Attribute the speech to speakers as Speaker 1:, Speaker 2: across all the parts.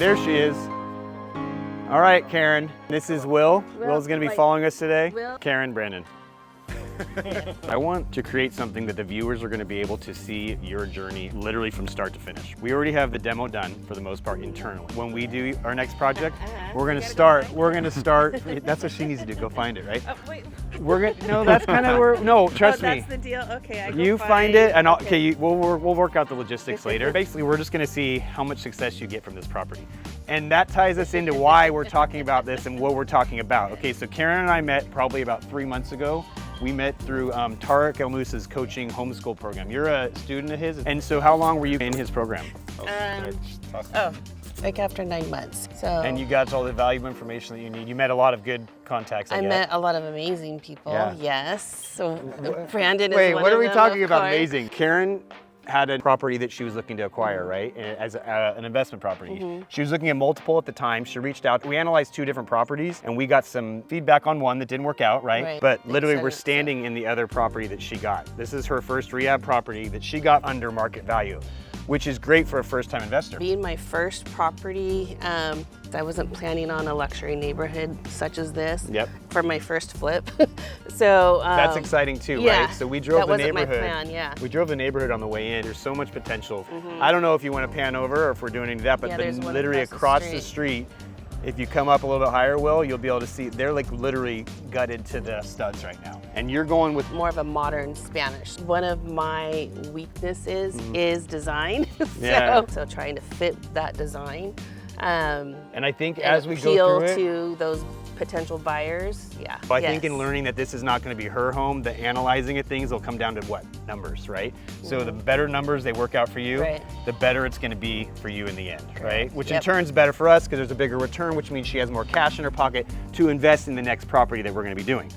Speaker 1: There she is. All right, Karen. This is Will. Will's going to be following us today.
Speaker 2: Will.
Speaker 1: Karen, Brandon. I want to create something that the viewers are going to be able to see your journey literally from start to finish. We already have the demo done for the most part internally. When we do our next project, we're going to start, that's what she needs to do, go find it, right?
Speaker 2: Oh, wait.
Speaker 1: We're going to, no, that's kind of where, no, trust me.
Speaker 2: That's the deal, okay.
Speaker 1: You find it, and we'll work out the logistics later. Basically, we're just going to see how much success you get from this property. And that ties us into why we're talking about this and what we're talking about. Okay, so Karen and I met probably about 3 months ago. We met through Tariq El Moussa's coaching homeschool program. You're a student of his, and so how long were you in his program?
Speaker 3: Like after 9 months. So.
Speaker 1: And you got all the valuable information that you need. You met a lot of good contacts.
Speaker 3: I met a lot of amazing people.
Speaker 1: Yeah.
Speaker 3: Yes. So Brandon is
Speaker 1: Wait,
Speaker 3: one
Speaker 1: what
Speaker 3: of
Speaker 1: are we
Speaker 3: them,
Speaker 1: talking
Speaker 3: of
Speaker 1: about?
Speaker 3: course.
Speaker 1: Amazing. Karen had a property that she was looking to acquire, right? As an investment property. She was looking at multiple at the time. She reached out. We analyzed 2 different properties and we got some feedback on one that didn't work out, right? But literally we're standing in the other property that she got. This is her first rehab property that she got under market value, which is great for a first-time investor.
Speaker 3: Being my first property, I wasn't planning on a luxury neighborhood such as this for my first flip. So
Speaker 1: that's exciting too,
Speaker 3: yeah,
Speaker 1: right? So we drove the neighborhood.
Speaker 3: My plan, yeah.
Speaker 1: We drove the neighborhood on the way in. There's so much potential. I don't know if you want to pan over or if we're doing any of that, but literally across the street, if you come up a little bit higher, Will, you'll be able to see, they're like literally gutted to the studs right now. And you're going with
Speaker 3: more of a modern Spanish. One of my weaknesses is design. So trying to fit that design.
Speaker 1: And I think as we go through it,
Speaker 3: to those potential buyers, yeah.
Speaker 1: I think in learning that this is not going to be her home, the analyzing of things will come down to what? Numbers, right? So the better numbers they work out for you, the better it's going to be for you in the end, right? Which in turn is better for us because there's a bigger return, which means she has more cash in her pocket to invest in the next property that we're going to be doing.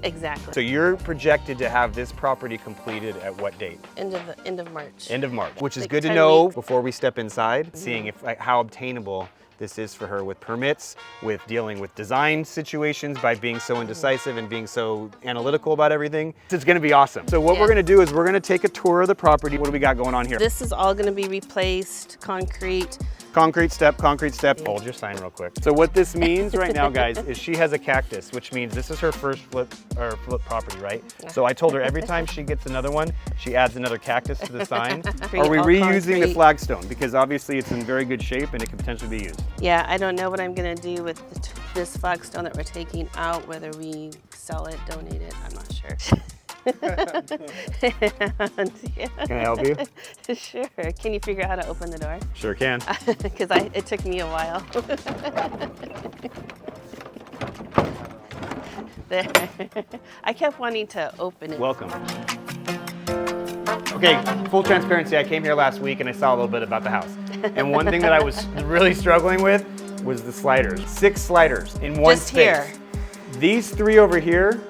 Speaker 3: Exactly.
Speaker 1: So you're projected to have this property completed at what date?
Speaker 3: End of March.
Speaker 1: End of March, which is
Speaker 3: Like
Speaker 1: good to
Speaker 3: 10
Speaker 1: know
Speaker 3: weeks.
Speaker 1: before we step inside, seeing if how obtainable this is for her with permits, with dealing with design situations by being so indecisive and being so analytical about everything. It's gonna be awesome. So what we're gonna do is we're gonna take a tour of the property. What do we got going on here?
Speaker 3: This is all gonna be replaced, concrete.
Speaker 1: Concrete step, concrete step. Hold your sign real quick. So what this means right now, guys, is she has a cactus, which means this is her first flip property, right? So I told her every time she gets another one, she adds another cactus to the sign. Are we reusing the flagstone? Because obviously it's in very good shape and it can potentially be used.
Speaker 3: Yeah, I don't know what I'm gonna do with this flagstone that we're taking out, whether we sell it, donate it, I'm not sure. And,
Speaker 1: Can I help you?
Speaker 3: Sure. Can you figure out how to open the door?
Speaker 1: Sure can.
Speaker 3: Because it took me a while. There. I kept wanting to open it.
Speaker 1: Welcome. Okay, full transparency, I came here last week and I saw a little bit about the house. And one thing that I was really struggling with was the sliders. 6 sliders in one
Speaker 3: Just
Speaker 1: space.
Speaker 3: here.
Speaker 1: These 3 over here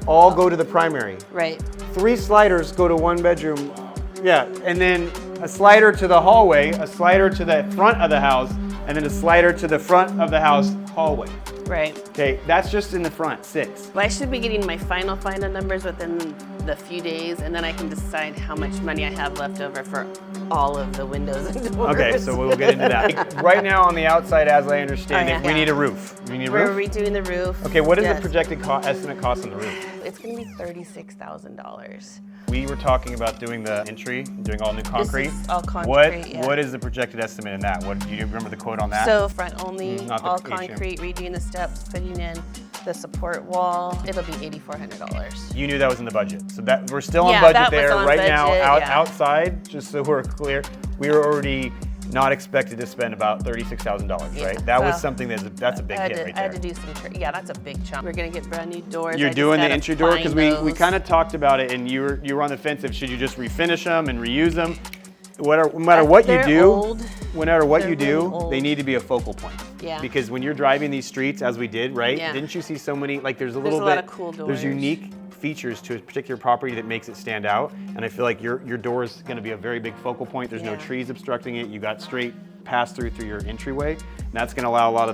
Speaker 1: all go to the primary.
Speaker 3: Right.
Speaker 1: 3 sliders go to 1 bedroom. Yeah, and then a slider to the hallway, a slider to the front of the house, and then a slider to the front of the house hallway.
Speaker 3: Right.
Speaker 1: Okay, that's just in the front, 6.
Speaker 3: Well, I should be getting my final numbers within the few days, and then I can decide how much money I have left over for all of the windows and doors.
Speaker 1: Okay, so we'll get into that. Right now on the outside, as I understand it, we need a roof. We need a roof?
Speaker 3: We're redoing the roof.
Speaker 1: Okay, what is the projected estimate cost on the roof?
Speaker 3: It's gonna be $36,000.
Speaker 1: We were talking about doing the entry, doing all new concrete.
Speaker 3: This is all concrete,
Speaker 1: What is the projected estimate in that? What do you remember the quote on that?
Speaker 3: So front only,
Speaker 1: Not the
Speaker 3: all
Speaker 1: atrium.
Speaker 3: concrete, redoing the steps, putting in the support wall. It'll be $8,400.
Speaker 1: You knew that was in the budget. So that we're still on
Speaker 3: Yeah,
Speaker 1: budget
Speaker 3: that was
Speaker 1: there.
Speaker 3: on
Speaker 1: Right now,
Speaker 3: budget,
Speaker 1: outside, just so we're clear, we were already not expected to spend about $36,000, right? That was something that's a big hit right there.
Speaker 3: I had to do some, yeah, that's a big chunk. We're gonna get brand new doors.
Speaker 1: You're doing the entry door? Because we
Speaker 3: kind
Speaker 1: kind of talked about it and you were on the fence of should you just refinish them and reuse them? No matter what you do, they need to be a focal point.
Speaker 3: Yeah.
Speaker 1: Because when you're driving these streets, as we did, right?
Speaker 3: Yeah.
Speaker 1: Didn't you see so many, like there's a
Speaker 3: There's a
Speaker 1: little
Speaker 3: lot
Speaker 1: bit,
Speaker 3: of cool
Speaker 1: there's
Speaker 3: doors.
Speaker 1: unique features to a particular property that makes it stand out. And I feel like your door is gonna be a very big focal point. There's no trees obstructing it. You got straight pass through your entryway. And that's gonna allow a lot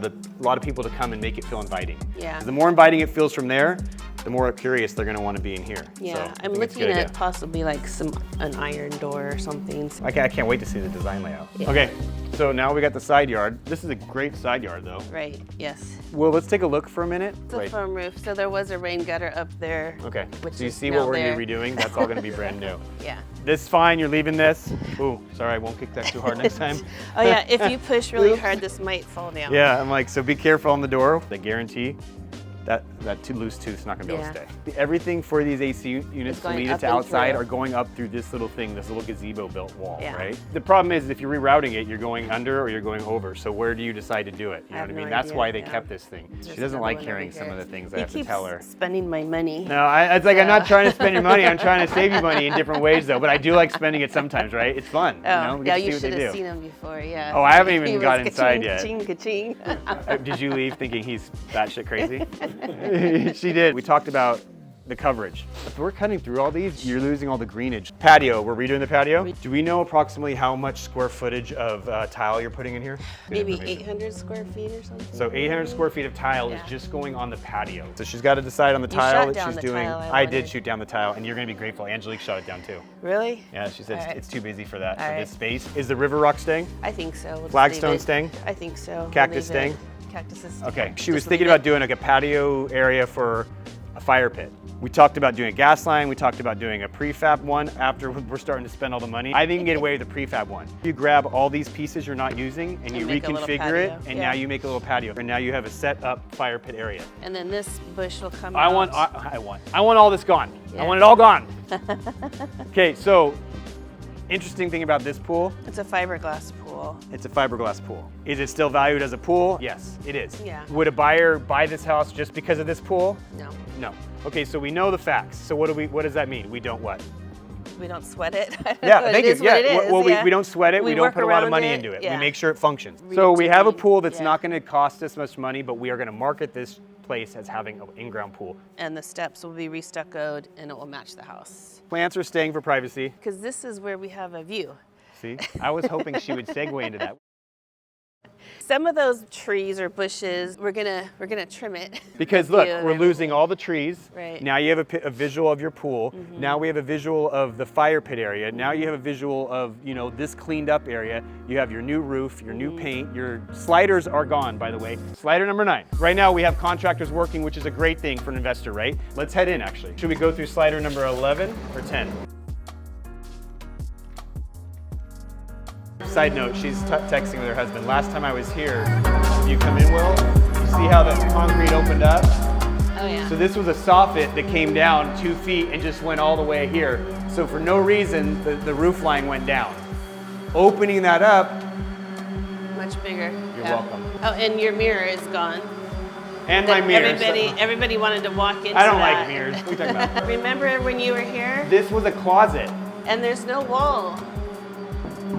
Speaker 1: of people to come and make it feel inviting.
Speaker 3: Yeah.
Speaker 1: The more inviting it feels from there, the more curious they're gonna wanna be in here.
Speaker 3: Yeah,
Speaker 1: So, I
Speaker 3: I'm
Speaker 1: think it's a
Speaker 3: looking
Speaker 1: good idea.
Speaker 3: at possibly like an iron door or something.
Speaker 1: I can't wait to see the design layout.
Speaker 3: Yeah.
Speaker 1: Okay, so now we got the side yard. This is a great side yard though.
Speaker 3: Right, yes.
Speaker 1: Well, let's take a look for a minute.
Speaker 3: It's a foam roof, so there was a rain gutter up there.
Speaker 1: Okay,
Speaker 3: Which
Speaker 1: so you
Speaker 3: is
Speaker 1: see
Speaker 3: now
Speaker 1: what we're
Speaker 3: there.
Speaker 1: redoing? That's all gonna be brand new.
Speaker 3: Yeah.
Speaker 1: This fine, you're leaving this. Ooh, sorry, I won't kick that too hard next time.
Speaker 3: Oh yeah, if you push really
Speaker 1: Oops.
Speaker 3: hard, this might fall down.
Speaker 1: Yeah, I'm like, so be careful on the door. They guarantee that too loose tooth's not gonna be able to
Speaker 3: Yeah.
Speaker 1: stay. Everything for these AC units to
Speaker 3: going
Speaker 1: lead it
Speaker 3: up
Speaker 1: to
Speaker 3: and
Speaker 1: outside
Speaker 3: through.
Speaker 1: are going up through this little thing, this little gazebo built wall,
Speaker 3: Yeah.
Speaker 1: right? The problem is if you're rerouting it, you're going under or you're going over. So where do you decide to do it? You know
Speaker 3: I have
Speaker 1: what I mean?
Speaker 3: no
Speaker 1: That's
Speaker 3: idea,
Speaker 1: why they
Speaker 3: yeah.
Speaker 1: kept this thing.
Speaker 3: There's
Speaker 1: She doesn't
Speaker 3: another
Speaker 1: like
Speaker 3: one
Speaker 1: hearing
Speaker 3: over
Speaker 1: some
Speaker 3: here.
Speaker 1: of the things I
Speaker 3: He
Speaker 1: have to
Speaker 3: keeps
Speaker 1: tell her.
Speaker 3: spending my money.
Speaker 1: No, it's like I'm not trying to spend your money. I'm trying to save you money in different ways though. But I do like spending it sometimes, right? It's fun.
Speaker 3: Oh,
Speaker 1: you know? We
Speaker 3: yeah,
Speaker 1: get to
Speaker 3: you
Speaker 1: see what
Speaker 3: should
Speaker 1: they
Speaker 3: have
Speaker 1: do.
Speaker 3: seen him before, yeah.
Speaker 1: Oh, I haven't even
Speaker 3: He was
Speaker 1: got inside
Speaker 3: ka-ching,
Speaker 1: yet.
Speaker 3: ka-ching, ka-ching.
Speaker 1: Did you leave thinking he's batshit crazy? She did. We talked about the coverage. If we're cutting through all these, you're losing all the greenage. Patio, we're redoing the patio. Do we know approximately how much square footage of tile you're putting in here? Good
Speaker 3: Maybe
Speaker 1: information.
Speaker 3: 800 square feet or something.
Speaker 1: So 800 square feet of tile
Speaker 3: Yeah.
Speaker 1: is just going on the patio. So she's got to decide on the
Speaker 3: You
Speaker 1: tile
Speaker 3: shot
Speaker 1: that
Speaker 3: down
Speaker 1: she's
Speaker 3: the
Speaker 1: doing.
Speaker 3: tile, I
Speaker 1: I did
Speaker 3: wondered.
Speaker 1: shoot down the tile, and you're going to be grateful. Angelique shot it down too.
Speaker 3: Really?
Speaker 1: Yeah, she said
Speaker 3: All right.
Speaker 1: it's too busy for that,
Speaker 3: All
Speaker 1: for
Speaker 3: right.
Speaker 1: this space. Is the river rock staying?
Speaker 3: I think so. We'll just
Speaker 1: Flagstone
Speaker 3: leave it.
Speaker 1: staying?
Speaker 3: I think so. We'll
Speaker 1: Cactus
Speaker 3: leave it.
Speaker 1: staying?
Speaker 3: Cactus is
Speaker 1: Okay,
Speaker 3: just
Speaker 1: she was
Speaker 3: leave
Speaker 1: thinking
Speaker 3: it.
Speaker 1: about doing like a patio area for a fire pit. We talked about doing a gas line. We talked about doing a prefab one after we're starting to spend all the money. I think you can get away with the prefab one. You grab all these pieces you're not using and you
Speaker 3: make a little
Speaker 1: reconfigure it,
Speaker 3: patio.
Speaker 1: and
Speaker 3: Yeah.
Speaker 1: now you make a little patio. And now you have a set up fire pit area.
Speaker 3: And then this bush will come
Speaker 1: I
Speaker 3: out.
Speaker 1: want all this gone. I
Speaker 3: Yeah.
Speaker 1: want it all gone. Okay, so interesting thing about this pool,
Speaker 3: It's a fiberglass pool.
Speaker 1: it's a fiberglass pool. Is it still valued as a pool? Yes, it is.
Speaker 3: Yeah.
Speaker 1: Would a buyer buy this house just because of this pool?
Speaker 3: No,
Speaker 1: No. Okay, so we know the facts. So what does that mean? We don't what?
Speaker 3: we don't sweat it. I don't
Speaker 1: Yeah,
Speaker 3: know.
Speaker 1: thank
Speaker 3: It
Speaker 1: you.
Speaker 3: is what it is,
Speaker 1: Well,
Speaker 3: yeah.
Speaker 1: we don't sweat it. We don't
Speaker 3: work
Speaker 1: put a lot of
Speaker 3: around
Speaker 1: money
Speaker 3: it,
Speaker 1: into it.
Speaker 3: yeah.
Speaker 1: We make sure it functions. So we have a pool that's
Speaker 3: Yeah.
Speaker 1: not going to cost us much money, but we are going to market this place as having an in-ground pool.
Speaker 3: And the steps will be restuccoed and it will match the house.
Speaker 1: Plants are staying for privacy.
Speaker 3: Because this is where we have a view.
Speaker 1: See, I was hoping she would segue into that.
Speaker 3: Some of those trees or bushes, we're gonna trim it.
Speaker 1: Because
Speaker 3: The
Speaker 1: look,
Speaker 3: view and
Speaker 1: we're losing
Speaker 3: everything.
Speaker 1: all the trees.
Speaker 3: Right.
Speaker 1: Now you have a visual of your pool. Now we have a visual of the fire pit area. Now you have a visual of, this cleaned up area. You have your new roof, your new paint, your sliders are gone, by the way. Slider number 9. Right now we have contractors working, which is a great thing for an investor, right? Let's head in actually. Should we go through slider number 11 or 10? Side note, she's texting with her husband. Last time I was here, you come in, Will, you see how the concrete opened up?
Speaker 3: Oh yeah.
Speaker 1: So this was a soffit that came down 2 feet and just went all the way here. So for no reason, the roof line went down. Opening that up,
Speaker 3: Much bigger.
Speaker 1: You're welcome.
Speaker 3: Oh, and your mirror is gone.
Speaker 1: and my mirror.
Speaker 3: Everybody wanted to walk into
Speaker 1: I don't
Speaker 3: that.
Speaker 1: like mirrors. What are you talking about?
Speaker 3: Remember when you were here?
Speaker 1: This was a closet.
Speaker 3: And there's no wall.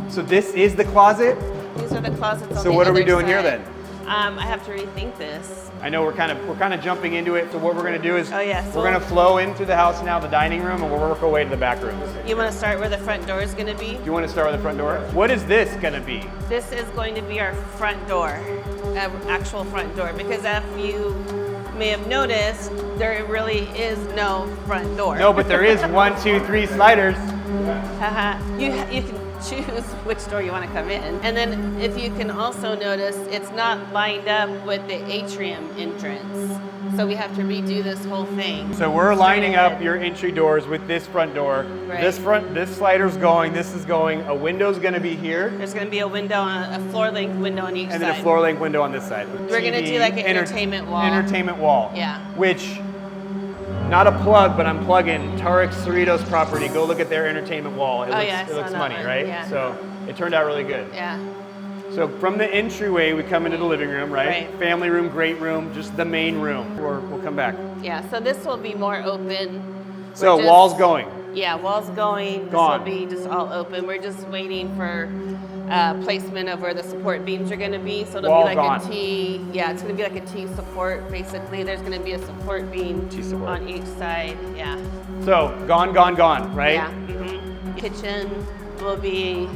Speaker 1: So this is the closet?
Speaker 3: These are the closets on
Speaker 1: So
Speaker 3: the
Speaker 1: what are we
Speaker 3: other
Speaker 1: doing here
Speaker 3: side.
Speaker 1: then?
Speaker 3: I have to rethink this.
Speaker 1: I know we're kind of jumping into it. So what we're gonna do is
Speaker 3: Oh, yeah, so-
Speaker 1: we're gonna flow into the house now, the dining room, and we'll work our way to the back rooms.
Speaker 3: You want to start where the front door is going to be?
Speaker 1: Do you want to start with the front door? What is this gonna be?
Speaker 3: This is going to be our front door, actual front door, because if you may have noticed, there really is no front door.
Speaker 1: No, but there is 1, 2, 3 sliders.
Speaker 3: Haha. You can choose which door you want to come in. And then if you can also notice, it's not lined up with the atrium entrance. So we have to redo this whole thing.
Speaker 1: So we're lining
Speaker 3: Starting
Speaker 1: up
Speaker 3: at-
Speaker 1: your entry doors with this front door.
Speaker 3: Right.
Speaker 1: This slider's going, this is going, a window's gonna be here,
Speaker 3: There's going to be a window, a floor-length window on each
Speaker 1: and
Speaker 3: side.
Speaker 1: then a floor length window on this side.
Speaker 3: We're gonna
Speaker 1: TV,
Speaker 3: do like an entertainment wall.
Speaker 1: Entertainment wall.
Speaker 3: Yeah.
Speaker 1: Which, not a plug, but I'm plugging Tarek's Cerritos property. Go look at their entertainment wall. It
Speaker 3: Oh,
Speaker 1: looks,
Speaker 3: yeah, I
Speaker 1: it
Speaker 3: saw
Speaker 1: looks
Speaker 3: that
Speaker 1: money,
Speaker 3: one,
Speaker 1: right?
Speaker 3: yeah.
Speaker 1: So it turned out really good.
Speaker 3: Yeah.
Speaker 1: So from the entryway, we come into the living room, right?
Speaker 3: Right.
Speaker 1: Family room, great room, just the main room. We'll come back.
Speaker 3: Yeah, so this will be more open.
Speaker 1: So
Speaker 3: We're just-
Speaker 1: walls going.
Speaker 3: Yeah, walls going.
Speaker 1: Gone.
Speaker 3: This will be just all open. We're just waiting for placement of where the support beams are going to be. So it'll
Speaker 1: Wall
Speaker 3: be like
Speaker 1: gone.
Speaker 3: a T. Yeah, it's going to be like a T support basically. There's going to be a support beam
Speaker 1: T support.
Speaker 3: on each side. Yeah.
Speaker 1: So gone, gone, gone, right?
Speaker 3: Yeah. Kitchen will be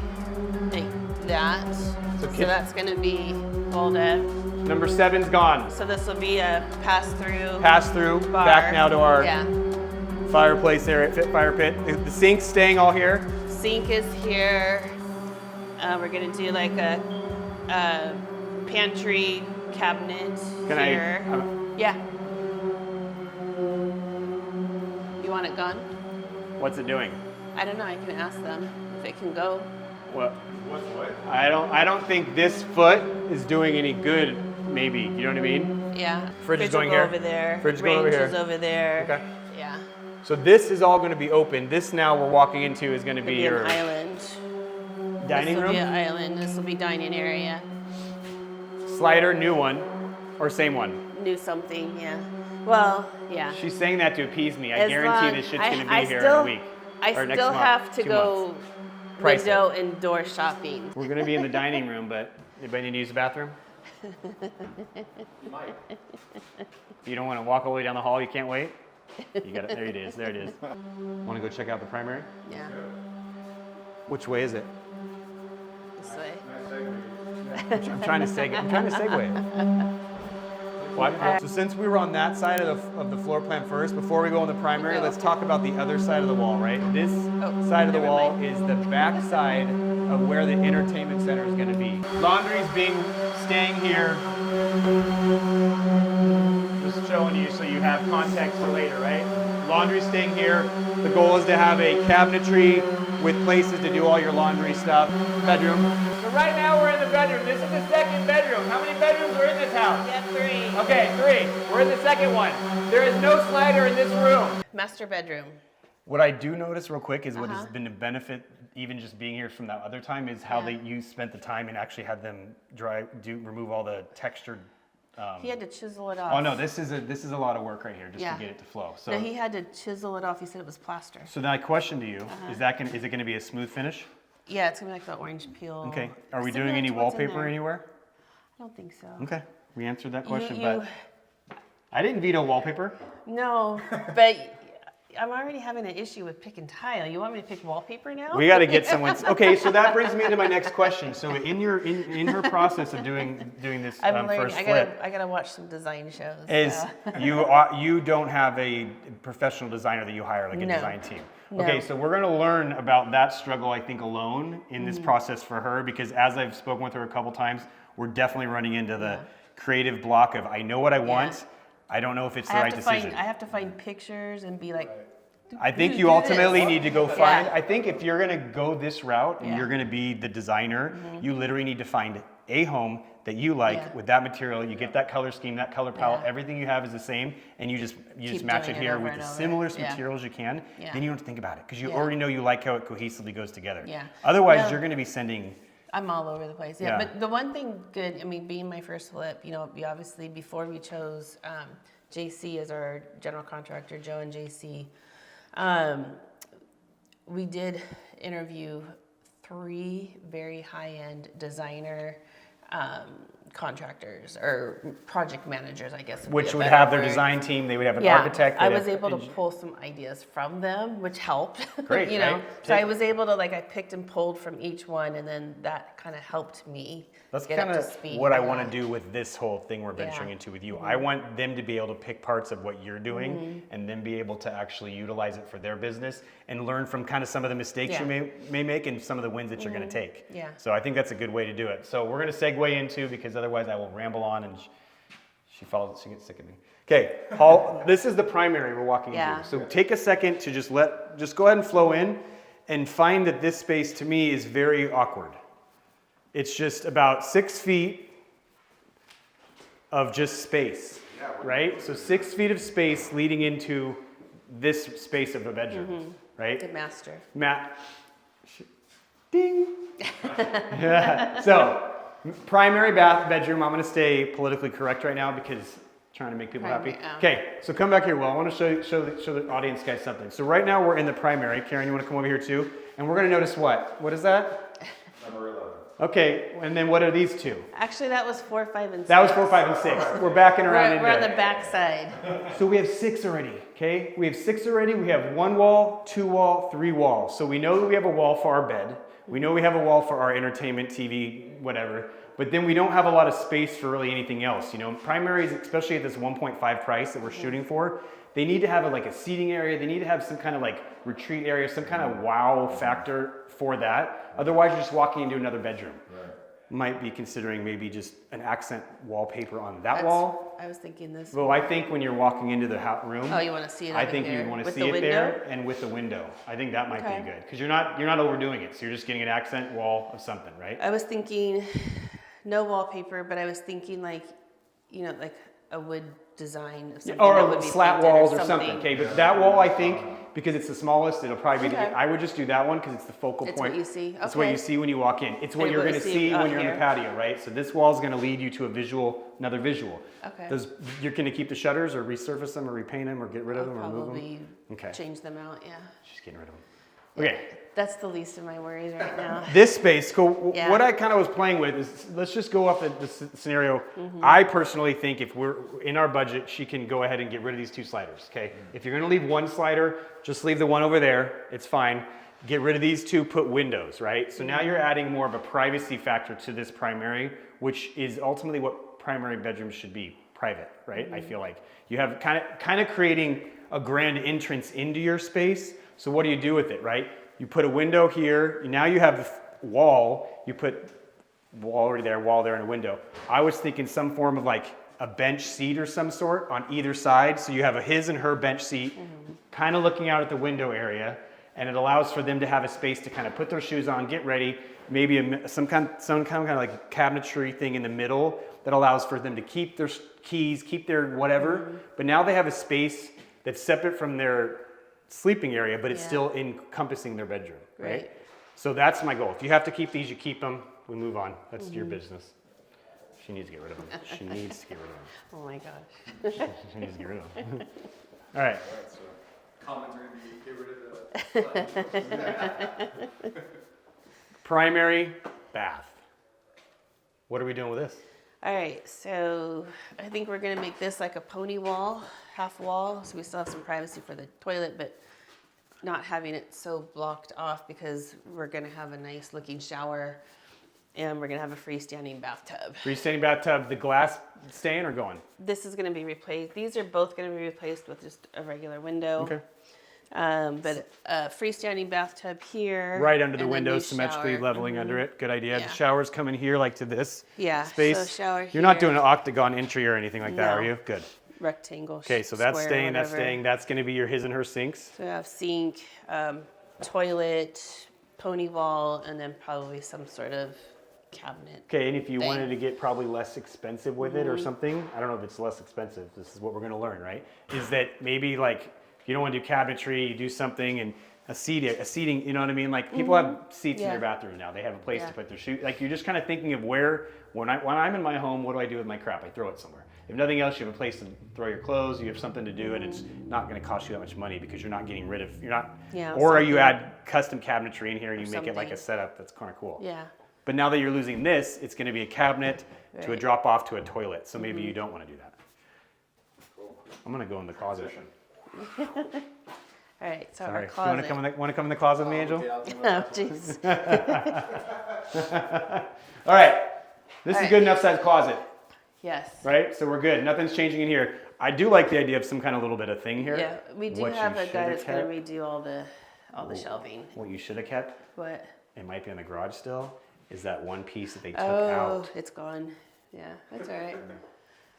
Speaker 3: like that. So
Speaker 1: kitchen-
Speaker 3: that's going to be folded.
Speaker 1: Number 7's gone.
Speaker 3: So this will be a pass-through.
Speaker 1: Pass-through.
Speaker 3: bar.
Speaker 1: Back now to our
Speaker 3: Yeah.
Speaker 1: fireplace area, fire pit. The sink's staying all here.
Speaker 3: Sink is here. We're gonna do like a pantry cabinet
Speaker 1: Can
Speaker 3: here.
Speaker 1: I?
Speaker 3: Yeah. You want it gone?
Speaker 1: What's it doing?
Speaker 3: I don't know. I can ask them if it can go.
Speaker 1: What? I don't think this foot is doing any good. Maybe. You know what I mean?
Speaker 3: Yeah.
Speaker 1: Fridge is
Speaker 3: will
Speaker 1: going
Speaker 3: go
Speaker 1: here.
Speaker 3: over there.
Speaker 1: Fridge is going over
Speaker 3: Range
Speaker 1: here.
Speaker 3: is over there.
Speaker 1: Okay.
Speaker 3: Yeah.
Speaker 1: So this is all going to be open. This now we're walking into is going to
Speaker 3: It'll
Speaker 1: be
Speaker 3: be
Speaker 1: your
Speaker 3: an island.
Speaker 1: dining
Speaker 3: This will
Speaker 1: room.
Speaker 3: be an island. This will be dining area.
Speaker 1: Slider, new one, or same one.
Speaker 3: New something. Yeah. Well, yeah.
Speaker 1: She's saying that to appease me. I
Speaker 3: As
Speaker 1: guarantee
Speaker 3: long-
Speaker 1: this shit's going to be
Speaker 3: I
Speaker 1: here
Speaker 3: still,
Speaker 1: in a week.
Speaker 3: I
Speaker 1: or next
Speaker 3: still
Speaker 1: month,
Speaker 3: have to
Speaker 1: 2
Speaker 3: go
Speaker 1: months. Price it.
Speaker 3: window and door shopping.
Speaker 1: We're going to be in the dining room, but anybody need to use the bathroom? You don't want to walk all the way down the hall? You can't wait? You got it. There it is. There it is. Want to go check out the primary?
Speaker 3: Yeah.
Speaker 1: Which way is it?
Speaker 3: This way.
Speaker 1: I'm trying to segue. What? So since we were on that side of the floor plan first, before we go on the primary,
Speaker 3: No.
Speaker 1: let's talk about the other side of the wall, right? This
Speaker 3: Oh,
Speaker 1: side of the
Speaker 3: never
Speaker 1: wall
Speaker 3: mind.
Speaker 1: is the back side of where the entertainment center is going to be. Laundry's staying here. Just showing you so you have context for later, right? Laundry's staying here. The goal is to have a cabinetry with places to do all your laundry stuff. Bedroom. So right now we're in the bedroom. This is the second bedroom. How many bedrooms are in this house?
Speaker 3: Yeah, 3.
Speaker 1: Okay, 3. We're in the second one. There is no slider in this room.
Speaker 3: Master bedroom.
Speaker 1: What I do notice real quick is what has been a benefit, even just being here from that other time, is how you spent the time and actually had them remove all the textured.
Speaker 3: He had to chisel it off.
Speaker 1: Oh no, this is a lot of work right here just to get it to flow. So
Speaker 3: No, he had to chisel it off. He said it was plaster.
Speaker 1: So my question to you is it going to be a smooth finish?
Speaker 3: Yeah, it's gonna be like the orange peel.
Speaker 1: Okay. Are we
Speaker 3: Similar
Speaker 1: doing any
Speaker 3: to what's in
Speaker 1: wallpaper
Speaker 3: there.
Speaker 1: anywhere?
Speaker 3: I don't think so.
Speaker 1: Okay. We answered that question,
Speaker 3: you-
Speaker 1: but I didn't veto wallpaper.
Speaker 3: No, but I'm already having an issue with pick and tile. You want me to pick wallpaper now?
Speaker 1: We got to get someone. Okay, so that brings me to my next question. So in her process of doing this
Speaker 3: I'm learning.
Speaker 1: first
Speaker 3: I
Speaker 1: flip,
Speaker 3: gotta watch some design shows.
Speaker 1: is
Speaker 3: so.
Speaker 1: you don't have a professional designer that you hire, like a
Speaker 3: No.
Speaker 1: design team.
Speaker 3: No.
Speaker 1: Okay, so we're going to learn about that struggle, I think, alone in this process for her, because as I've spoken with her a couple times, we're definitely running into the creative block of I know what I want, I don't know if it's the right decision.
Speaker 3: I have to find pictures and be like.
Speaker 1: I think
Speaker 3: do
Speaker 1: you ultimately
Speaker 3: this.
Speaker 1: need to go
Speaker 3: Yeah.
Speaker 1: find. I think if you're going to go this route and
Speaker 3: Yeah.
Speaker 1: you're going to be the designer, you literally need to find a home that you like
Speaker 3: Yeah.
Speaker 1: with that material. You get that color scheme, that color palette.
Speaker 3: Yeah.
Speaker 1: Everything you have is the same, and you just
Speaker 3: Keep
Speaker 1: match
Speaker 3: doing
Speaker 1: it
Speaker 3: it
Speaker 1: here
Speaker 3: over
Speaker 1: with
Speaker 3: and
Speaker 1: the
Speaker 3: over.
Speaker 1: similest
Speaker 3: Yeah.
Speaker 1: materials you can.
Speaker 3: Yeah.
Speaker 1: Then you don't have to think about it because you
Speaker 3: Yeah.
Speaker 1: already know you like how it cohesively goes together.
Speaker 3: Yeah.
Speaker 1: Otherwise,
Speaker 3: No.
Speaker 1: you're going to be sending.
Speaker 3: I'm all over the place.
Speaker 1: Yeah.
Speaker 3: But the one thing good, I mean, being my first flip, we obviously, before we chose JC as our general contractor, Joe and JC, we did interview 3 very high-end designer contractors or project managers, I guess.
Speaker 1: Which
Speaker 3: be a
Speaker 1: would
Speaker 3: better
Speaker 1: have their
Speaker 3: word.
Speaker 1: design team. They would have an
Speaker 3: Yeah,
Speaker 1: architect.
Speaker 3: I
Speaker 1: they'd
Speaker 3: was
Speaker 1: have
Speaker 3: able to pull some ideas from them, which helped.
Speaker 1: Great, right?
Speaker 3: So I was able to I picked and pulled from each one, and then that kind of helped me
Speaker 1: That's
Speaker 3: get
Speaker 1: kind
Speaker 3: up to
Speaker 1: of
Speaker 3: speed.
Speaker 1: what I want to do with this whole thing we're venturing
Speaker 3: Yeah.
Speaker 1: into with you. I want them to be able to pick parts of what you're doing and then be able to actually utilize it for their business and learn from kind of some of the mistakes you may make and some of the wins that you're going to take.
Speaker 3: Yeah.
Speaker 1: So I think that's a good way to do it. So we're going to segue into, because otherwise I will ramble on and she gets sick of me. Okay, this is the primary we're walking
Speaker 3: Yeah.
Speaker 1: into. So take a second to just go ahead and flow in and find that this space to me is very awkward. It's just about 6 feet of just space, right? So 6 feet of space leading into this space of a bedroom, right?
Speaker 3: The master.
Speaker 1: Matt, ding. Yeah. So primary bedroom. I'm going to stay politically correct right now because I'm trying to make people happy.
Speaker 3: Primary, yeah.
Speaker 1: Okay, so come back here, Will. I want to show the audience guys something. So right now we're in the primary. Karen, you want to come over here too? And we're going to notice what? What is that? Okay, and then what are these two?
Speaker 3: Actually, that was 4, 5, and 6.
Speaker 1: That was 4, 5, and 6. We're backing around
Speaker 3: We're on
Speaker 1: into
Speaker 3: the
Speaker 1: it.
Speaker 3: back side.
Speaker 1: So we have 6 already, okay? We have 6 already. We have 1 wall, 2 wall, 3 walls. So we know that we have a wall for our bed. We know we have a wall for our entertainment, TV, whatever. But then we don't have a lot of space for really anything else. You know, primaries, especially at this 1.5 price that we're shooting for, they need to have a seating area. They need to have some kind of like retreat area, some kind of wow factor for that. Otherwise, you're just walking into another bedroom.
Speaker 2: Right.
Speaker 1: Might be considering maybe just an accent wallpaper on that wall.
Speaker 3: I was thinking this.
Speaker 1: Well, I think when you're walking into the room,
Speaker 3: Oh, you want to see it
Speaker 1: I
Speaker 3: over
Speaker 1: think
Speaker 3: here
Speaker 1: you want to
Speaker 3: with
Speaker 1: see
Speaker 3: the
Speaker 1: it
Speaker 3: window?
Speaker 1: there and with the window. I think that might
Speaker 3: Okay.
Speaker 1: be good because you're not overdoing it. So you're just getting an accent wall of something, right?
Speaker 3: I was thinking no wallpaper, but I was thinking like a wood design of something that
Speaker 1: Or
Speaker 3: would be
Speaker 1: slat
Speaker 3: painted
Speaker 1: walls or something. Okay, but that wall, I think, because it's the smallest, it'll probably be.
Speaker 3: Okay.
Speaker 1: I would just do that one because it's the focal
Speaker 3: It's
Speaker 1: point.
Speaker 3: what you see.
Speaker 1: It's what
Speaker 3: Okay.
Speaker 1: you see when you walk in. It's what
Speaker 3: And
Speaker 1: you're
Speaker 3: what
Speaker 1: going to
Speaker 3: you
Speaker 1: see
Speaker 3: see
Speaker 1: when
Speaker 3: out
Speaker 1: you're in the
Speaker 3: here.
Speaker 1: patio, right? So this wall is going to lead you to another visual.
Speaker 3: Okay.
Speaker 1: You're going to keep the shutters or resurface them or repaint them or get rid of
Speaker 3: I'll
Speaker 1: them or move them.
Speaker 3: probably
Speaker 1: Okay.
Speaker 3: change them out. Yeah.
Speaker 1: Just getting rid of them. Okay.
Speaker 3: That's the least of my worries right now.
Speaker 1: This space, cool.
Speaker 3: Yeah.
Speaker 1: What I kind of was playing with is, let's just go off the scenario.
Speaker 3: Mm-hmm.
Speaker 1: I personally think if we're in our budget, she can go ahead and get rid of these 2 sliders, okay? If you're gonna leave 1 slider, just leave the one over there, it's fine. Get rid of these 2, put windows, right? So now you're adding more of a privacy factor to this primary, which is ultimately what primary bedrooms should be, private, right? I feel like you have kind of creating a grand entrance into your space. So what do you do with it, right? You put a window here, now you have the wall, you put wall there, and a window. I was thinking some form of like a bench seat or some sort on either side. So you have a his and her bench seat, kind of looking out at the window area, and it allows for them to have a space to kind of put their shoes on, get ready, maybe some kind of like cabinetry thing in the middle that allows for them to keep their keys, keep their whatever. But now they have a space that's separate from their sleeping area, but it's
Speaker 3: Yeah.
Speaker 1: still encompassing their bedroom, right?
Speaker 3: Right.
Speaker 1: So that's my goal. If you have to keep these, you keep them. We move on. That's your business. She needs to get rid of them. She needs to get rid of them.
Speaker 3: Oh my gosh.
Speaker 1: She needs to get rid of them. All right.
Speaker 2: Alright, so commentary, get rid of the
Speaker 1: Primary bath. What are we doing with this?
Speaker 3: All right, so I think we're gonna make this like a pony wall, half wall, so we still have some privacy for the toilet, but not having it so blocked off because we're gonna have a nice looking shower and we're gonna have a freestanding bathtub.
Speaker 1: Freestanding bathtub, the glass staying or going?
Speaker 3: This is gonna be replaced. These are both gonna be replaced with just a regular window.
Speaker 1: Okay.
Speaker 3: But a freestanding bathtub here.
Speaker 1: Right under the
Speaker 3: and a
Speaker 1: window,
Speaker 3: new
Speaker 1: symmetrically
Speaker 3: shower.
Speaker 1: leveling under it. Good idea.
Speaker 3: Yeah.
Speaker 1: The shower's coming here like to this
Speaker 3: Yeah,
Speaker 1: space.
Speaker 3: so shower
Speaker 1: You're not
Speaker 3: here.
Speaker 1: doing an octagon entry or anything like that,
Speaker 3: No.
Speaker 1: are you? Good.
Speaker 3: Rectangle.
Speaker 1: Okay, so that's
Speaker 3: square,
Speaker 1: staying, that's
Speaker 3: whatever.
Speaker 1: staying. That's going to be your his and her sinks.
Speaker 3: So we have sink, toilet, pony wall, and then probably some sort of cabinet.
Speaker 1: Okay, and if you
Speaker 3: thing.
Speaker 1: wanted to get probably less expensive with it or
Speaker 3: Mm-hmm.
Speaker 1: something, I don't know if it's less expensive. This is what we're going to learn, right? Is that maybe like if you don't want to do cabinetry, you do something and a seating, you know what I mean? Like people have seats in
Speaker 3: Yeah.
Speaker 1: their bathroom now. They have a place
Speaker 3: Yeah.
Speaker 1: to put their shoe. Like you're just kind of thinking of where when I'm in my home, what do I do with my crap? I throw it somewhere. If nothing else, you have a place to throw your clothes. You have something to do, and it's not going to cost you that much money because you're not getting rid of. You're not.
Speaker 3: Yeah,
Speaker 1: or you
Speaker 3: something.
Speaker 1: add custom cabinetry in here and you make it like a
Speaker 3: something.
Speaker 1: setup. That's kind of cool.
Speaker 3: Yeah.
Speaker 1: But now that you're losing this, it's going to be a cabinet to a
Speaker 3: Right. Mm-hmm.
Speaker 1: drop off to a toilet. So maybe you don't want to do that. I'm going to go in the closet.
Speaker 3: All right, so
Speaker 1: Sorry.
Speaker 3: our
Speaker 1: Do you
Speaker 3: closet.
Speaker 1: want to come in the closet with me, Angel?
Speaker 3: Oh, jeez.
Speaker 1: All right. This is
Speaker 3: All right.
Speaker 1: good enough size closet,
Speaker 3: Yes.
Speaker 1: right? So we're good. Nothing's changing in here. I do like the idea of some kind of little bit of thing here.
Speaker 3: Yeah, we do
Speaker 1: What you
Speaker 3: have a
Speaker 1: should
Speaker 3: guy
Speaker 1: have
Speaker 3: that's going
Speaker 1: kept.
Speaker 3: to redo all the shelving.
Speaker 1: What you should have kept,
Speaker 3: What?
Speaker 1: it might be in the garage still, is that one piece that they took
Speaker 3: Oh,
Speaker 1: out.
Speaker 3: it's gone. Yeah, that's all right.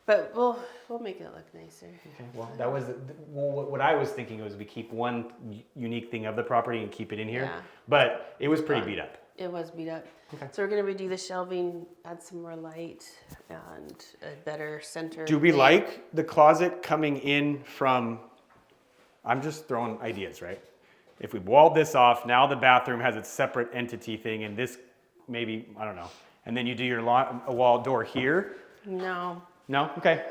Speaker 3: But we'll make it look nicer.
Speaker 1: Okay, well, that was what I was thinking was we keep one unique thing of the property and keep it in here.
Speaker 3: Yeah.
Speaker 1: But it was pretty beat up.
Speaker 3: It was beat up.
Speaker 1: Okay.
Speaker 3: So we're gonna redo the shelving, add some more light, and a better center.
Speaker 1: Do we
Speaker 3: thing.
Speaker 1: like the closet coming in from, I'm just throwing ideas, right? If we walled this off, now the bathroom has its separate entity thing and this maybe, I don't know. And then you do your a wall door here.
Speaker 3: No,
Speaker 1: No? Okay.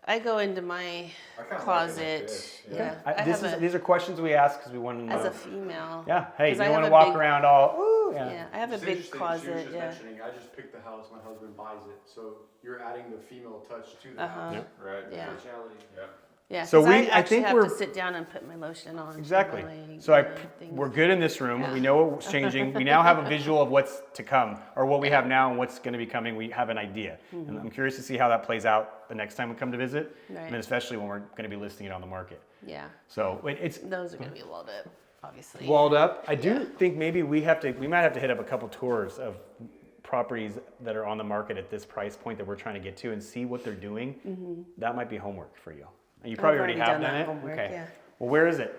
Speaker 3: I go into my
Speaker 2: I kinda like it like
Speaker 3: closet.
Speaker 2: this, yeah.
Speaker 3: Yeah, I have
Speaker 1: These are questions we ask because we want to know.
Speaker 3: as a female.
Speaker 1: Yeah, hey, you
Speaker 3: 'cause I
Speaker 1: don't want
Speaker 3: have
Speaker 1: to
Speaker 3: a
Speaker 1: walk
Speaker 3: big-
Speaker 1: around all, ooh, Woo,
Speaker 3: Yeah, I have a
Speaker 2: It's
Speaker 3: big
Speaker 2: interesting, she was
Speaker 3: closet.
Speaker 2: just
Speaker 3: Yeah.
Speaker 2: mentioning, I just picked the house, my husband buys it, so you're adding the female touch to the
Speaker 3: Uh-huh.
Speaker 2: house.
Speaker 1: Yeah.
Speaker 4: Right.
Speaker 3: Yeah.
Speaker 2: Functionality.
Speaker 4: Yeah.
Speaker 3: Yeah.
Speaker 1: So
Speaker 3: 'cause
Speaker 1: I
Speaker 3: actually
Speaker 1: think
Speaker 3: have
Speaker 1: we're-
Speaker 3: to sit down and put my lotion on.
Speaker 1: Exactly.
Speaker 3: and my,
Speaker 1: So
Speaker 3: things.
Speaker 1: we're good in this room.
Speaker 3: Yeah.
Speaker 1: We know what's changing. We now have a visual of what's to come, or what we have now and what's going to be coming. We have an idea. And I'm curious to see how that plays out the next time we come to visit,
Speaker 3: Right.
Speaker 1: and especially when we're going to be listing it on the market.
Speaker 3: Yeah.
Speaker 1: So it's
Speaker 3: Those are going to be walled up, obviously.
Speaker 1: walled up. I do
Speaker 3: Yeah.
Speaker 1: think maybe we might have to hit up a couple tours of properties that are on the market at this price point that we're trying to get to and see what they're doing. That might be homework for you. And you probably
Speaker 3: I've
Speaker 1: already
Speaker 3: already
Speaker 1: have
Speaker 3: done
Speaker 1: done
Speaker 3: that
Speaker 1: it.
Speaker 3: homework,
Speaker 1: Okay.
Speaker 3: yeah.
Speaker 1: Well, where is it?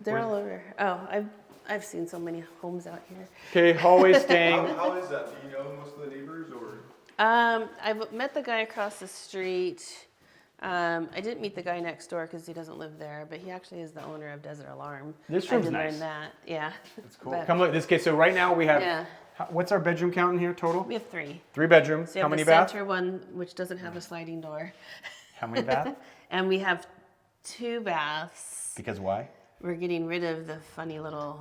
Speaker 3: They're
Speaker 1: Where's-
Speaker 3: all over. Oh, I've seen so many homes out here.
Speaker 1: Okay, hallway staying.
Speaker 2: How is that? Do you know most of the neighbors or?
Speaker 3: I've met the guy across the street. I didn't meet the guy next door because he doesn't live there, but he actually is the owner of Desert Alarm.
Speaker 1: This
Speaker 3: I
Speaker 1: room's
Speaker 3: did
Speaker 1: nice.
Speaker 3: learn that. Yeah.
Speaker 1: That's cool.
Speaker 3: But
Speaker 1: Come look. This case. So right now we have.
Speaker 3: Yeah.
Speaker 1: What's our bedroom count in here total?
Speaker 3: we have 3.
Speaker 1: 3 bedrooms.
Speaker 3: So you
Speaker 1: How
Speaker 3: have
Speaker 1: many
Speaker 3: the
Speaker 1: baths?
Speaker 3: center one, which doesn't have a sliding door,
Speaker 1: How many baths?
Speaker 3: and we have 2 baths.
Speaker 1: Because why?
Speaker 3: We're getting rid of the funny little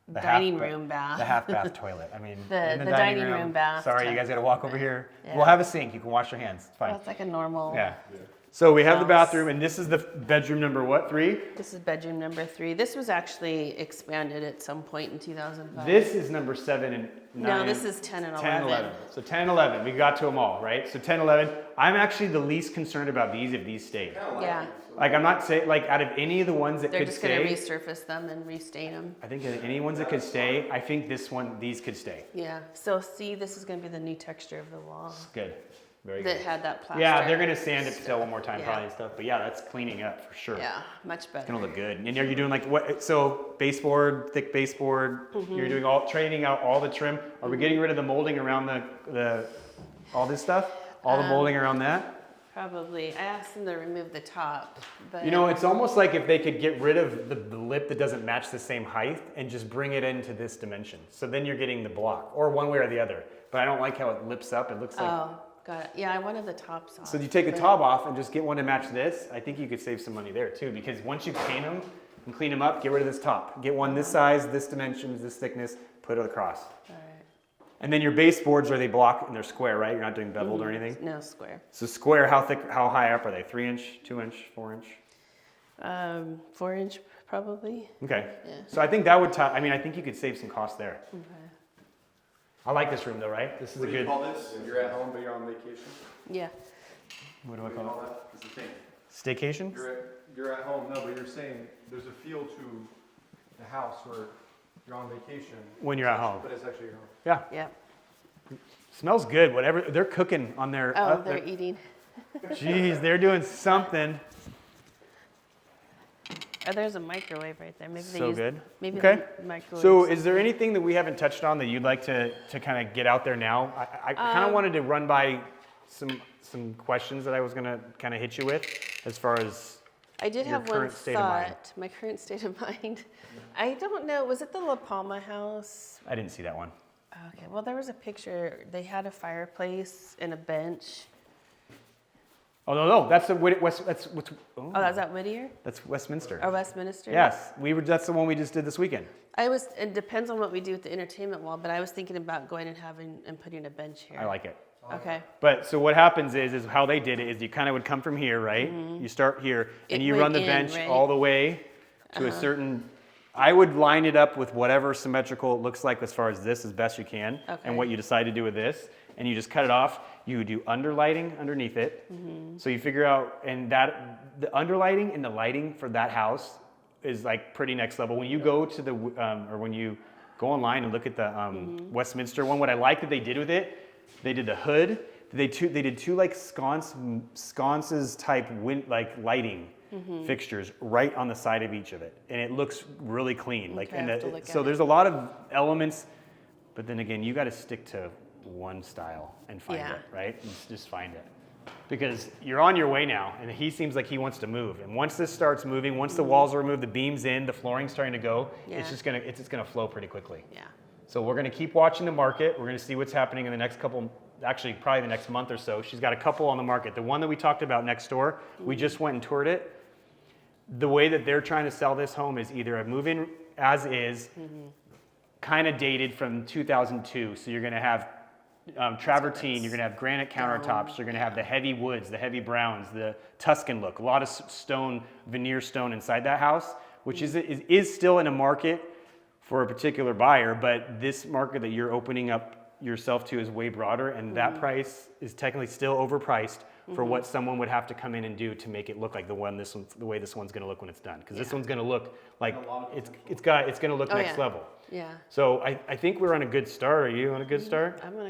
Speaker 1: The
Speaker 3: dining
Speaker 1: half ba-
Speaker 3: room bath.
Speaker 1: The half bath toilet. I mean,
Speaker 3: The-
Speaker 1: in
Speaker 3: the dining room bath
Speaker 1: Sorry, you
Speaker 3: type.
Speaker 1: guys got to walk over here.
Speaker 3: Yeah.
Speaker 1: We'll have a sink. You can wash your hands. It's fine.
Speaker 3: Well, it's like a normal.
Speaker 1: Yeah. So we have the
Speaker 3: House.
Speaker 1: bathroom, and this is the bedroom number what? 3?
Speaker 3: This is bedroom number 3. This was actually expanded at some point in 2005.
Speaker 1: This is number 7 and 9.
Speaker 3: No, this is 10 and 11.
Speaker 1: 10 and 11. So 10 and 11. We got to them all, right? So 10 11. I'm actually the least concerned about these if these stayed.
Speaker 3: Yeah,
Speaker 1: Like, I'm not saying, like, out of any of the ones that
Speaker 3: they're
Speaker 1: could
Speaker 3: just
Speaker 1: stay.
Speaker 3: going to resurface them and restain them.
Speaker 1: I think any ones that could stay, I think these could stay.
Speaker 3: Yeah. So see, this is going to be the new texture of the wall
Speaker 1: Good. Very
Speaker 3: that
Speaker 1: good.
Speaker 3: had that plaster.
Speaker 1: Yeah, they're gonna sand it still one more time
Speaker 3: Yeah.
Speaker 1: probably and stuff. But yeah, that's cleaning up for sure.
Speaker 3: Yeah, much better.
Speaker 1: It's gonna look good. And are you doing like what? So baseboard, thick baseboard.
Speaker 3: Mm-hmm.
Speaker 1: You're doing trading out all the trim. Are we getting rid of the molding around the all this stuff? All the molding around that?
Speaker 3: Probably. I asked them to remove the top, but
Speaker 1: You know, it's almost like if they could get rid of the lip that doesn't match the same height and just bring it into this dimension. So then you're getting the block, or one way or the other. But I don't like how it lips up. It looks like.
Speaker 3: oh, got it. Yeah, I wanted the tops off.
Speaker 1: So you take the
Speaker 3: but-
Speaker 1: top off and just get one to match this. I think you could save some money there too, because once you paint them and clean them up, get rid of this top. Get one this size, this dimensions, this thickness, put it across.
Speaker 3: All right.
Speaker 1: And then your baseboards are they block and they're square, right? You're not doing beveled or anything.
Speaker 3: No square.
Speaker 1: So square, how thick, how high up are they? 3 inch, 2 inch, 4 inch?
Speaker 3: 4 inch probably.
Speaker 1: Okay.
Speaker 3: Yeah.
Speaker 1: So I think that would. I mean, I think you could save some cost there.
Speaker 3: Okay.
Speaker 1: I like this room though, right? This is
Speaker 2: What
Speaker 1: a
Speaker 2: do you
Speaker 1: good.
Speaker 2: call this? You're at home, but you're on vacation?
Speaker 3: Yeah.
Speaker 1: What do I
Speaker 2: What do you
Speaker 1: call
Speaker 2: call that? Is the thing.
Speaker 1: it? Staycation?
Speaker 2: You're at home, no, but you're saying there's a feel to the house where you're on vacation,
Speaker 1: When you're at home.
Speaker 2: but it's actually your home.
Speaker 1: Yeah.
Speaker 3: Yeah.
Speaker 1: Smells good. Whatever they're cooking on their.
Speaker 3: Oh, they're eating.
Speaker 1: Jeez, they're doing something.
Speaker 3: Oh, there's a microwave right there. Maybe they
Speaker 1: So
Speaker 3: use,
Speaker 1: good.
Speaker 3: Maybe
Speaker 1: Okay.
Speaker 3: the microwave.
Speaker 1: So is there anything that we haven't touched on that you'd like to kind of get out there now? I kind of wanted to run by some questions that I was going to kind of hit you with as far as
Speaker 3: I did
Speaker 1: your
Speaker 3: have one
Speaker 1: current state of mind.
Speaker 3: thought. My current state of mind. I don't know. Was it the La Palma house?
Speaker 1: I didn't see that one.
Speaker 3: Okay. Well, there was a picture. They had a fireplace and a bench.
Speaker 1: Oh no, that's the West. That's what's.
Speaker 3: Oh, that's at Whittier
Speaker 1: That's Westminster.
Speaker 3: or Westminster?
Speaker 1: Yes, that's the one we just did this weekend.
Speaker 3: It depends on what we do with the entertainment wall, but I was thinking about going and putting a bench here.
Speaker 1: I like it.
Speaker 3: Okay.
Speaker 1: But so what happens is how they did it is you kind of would come from here, right? You start here and
Speaker 3: It
Speaker 1: you
Speaker 3: went
Speaker 1: run the
Speaker 3: in,
Speaker 1: bench
Speaker 3: right?
Speaker 1: all the way to a certain. I would line it up with whatever symmetrical it looks like as far as this as best you can,
Speaker 3: Okay.
Speaker 1: and what you decide to do with this, and you just cut it off. You do underlighting underneath it, so you figure out and that the underlighting and the lighting for that house is like pretty next level. When you go to the or when you go online and look at the Westminster one, what I like that they did with it, they did the hood. They did two like sconces type lighting fixtures right on the side of each of it, and it looks really clean.
Speaker 3: Okay,
Speaker 1: Like
Speaker 3: I'll
Speaker 1: and
Speaker 3: have to look
Speaker 1: so
Speaker 3: at
Speaker 1: there's a lot of elements, but then again, you got to stick to one style and find
Speaker 3: Yeah.
Speaker 1: it, right? And just find it. Because you're on your way now, and he seems like he wants to move. And once this starts moving, once the walls are removed, the beams in, the flooring's starting to go,
Speaker 3: Yeah.
Speaker 1: it's just gonna flow pretty quickly.
Speaker 3: Yeah.
Speaker 1: So we're gonna keep watching the market. We're gonna see what's happening in the next couple, actually probably the next month or so. She's got a couple on the market. The one that we talked about next door, we just went and toured it. The way that they're trying to sell this home is either a move-in as is, kind of dated from 2002. So you're going to have travertine, you're going to have granite countertops, you're going to have the heavy woods, the heavy browns, the Tuscan look, a lot of stone, veneer stone inside that house, which is still in a market for a particular buyer, but this market that you're opening up yourself to is way broader, and that price is technically still overpriced for what someone would have to come in and do to make it look like the way this one's going to look when it's done. Because this one's going to look like it's going to look
Speaker 3: Oh,
Speaker 1: next
Speaker 3: yeah.
Speaker 1: level.
Speaker 3: Yeah.
Speaker 1: So I think we're on a good start. Are you on a good start?
Speaker 3: I'm gonna